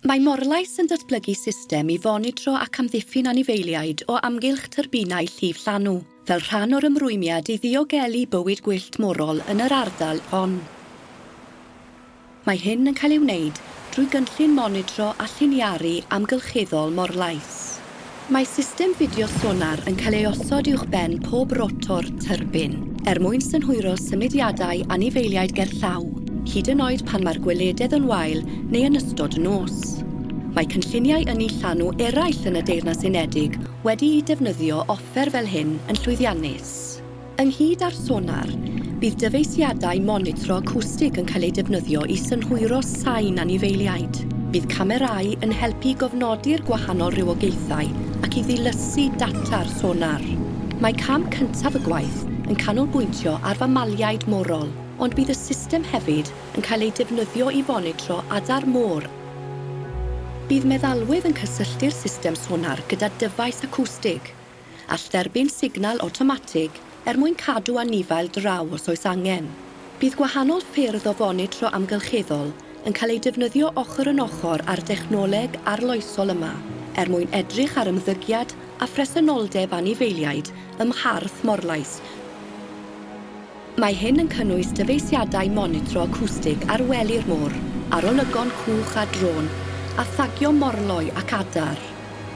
Mae morlais yn datblygu system i fonitro ac amddiffyn anifeiliaid o amgylch tyrbinau llif llanw, fel rhan o'r ymrwymiad i ddiogelu bywyd gwyllt morol yn yr ardal hon. Mae hyn yn cael ei wneud drwy gynllun monitro a lliniaru amgylcheddol morlais. Mae system fideo sonar yn cael ei osod uwchben pob rotor tyrbin, mwyn synhwyro symudiadau anifeiliaid gerllaw, hyd yn oed pan mae'r gwelededd yn wael neu yn ystod nos. Mae cynlluniau ynni llanw eraill yn y Deyrnas Unedig wedi defnyddio offer fel hyn yn llwyddiannus. Ynghyd â'r sonar, bydd dyfeisiadau monitro acwstig yn cael ei defnyddio i synhwyro sain anifeiliaid. Bydd camerâu yn helpu gofnodi'r gwahanol rywogaethau ac i ddilysu data'r sonar. Mae cam cyntaf y gwaith yn canolbwyntio ar famaliaid morol, ond bydd y system hefyd yn cael ei defnyddio i fonitro adar môr. Bydd meddalwydd yn cysylltu'r system sonar gyda dyfais acwstig, all dderbyn signal awtomatig mwyn cadw anifail draw os oes angen. Bydd gwahanol ffyrdd o fonitro amgylcheddol yn cael ei defnyddio ochr yn ochr ar dechnoleg arloesol yma, mwyn edrych ar ymddygiad a phresenoldeb anifeiliaid ym mharth morlais. Mae hyn yn cynnwys dyfeisiadau monitro acwstig ar wely'r môr, arolygon cwch a drôn, a thagio morloi ac adar.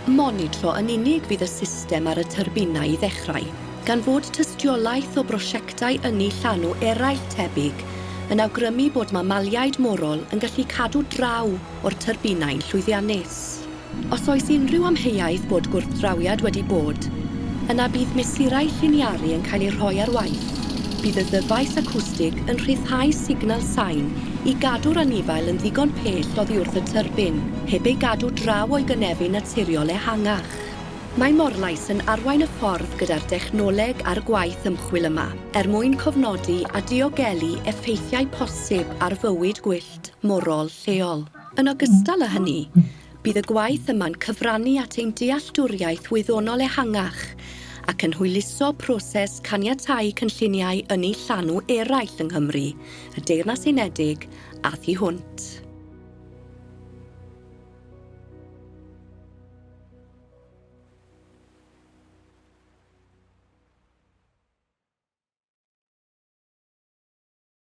Monitro yn unig fydd y system ar y tyrbinau i ddechrau, gan fod tystiolaeth o brosiectau ynni llanw eraill tebyg yn awgrymu bod mamaliaid morol yn gallu cadw draw o'r tyrbinau'n llwyddiannus. Os oes unrhyw amheuaeth bod gwrthdrawiad wedi bod, yna bydd mesurau lliniaru yn cael ei rhoi ar waith. Bydd y ddyfais acwstig yn rhyddhau signal sain i gadw'r anifail yn ddigon pell oddi wrth y tyrbin, heb ei gadw draw o'i gynefin naturiol ehangach. Mae morlais yn arwain y ffordd gyda'r dechnoleg a'r gwaith ymchwil yma, mwyn cofnodi a diogelu effeithiau posib ar fywyd gwyllt morol lleol. Yn ogystal â hynny, bydd y gwaith yma'n cyfrannu at ein dealltwriaeth wyddonol ehangach ac yn hwyluso proses caniatáu cynlluniau ynni llanw eraill yng Nghymru, y Deyrnas Unedig a thu hwnt.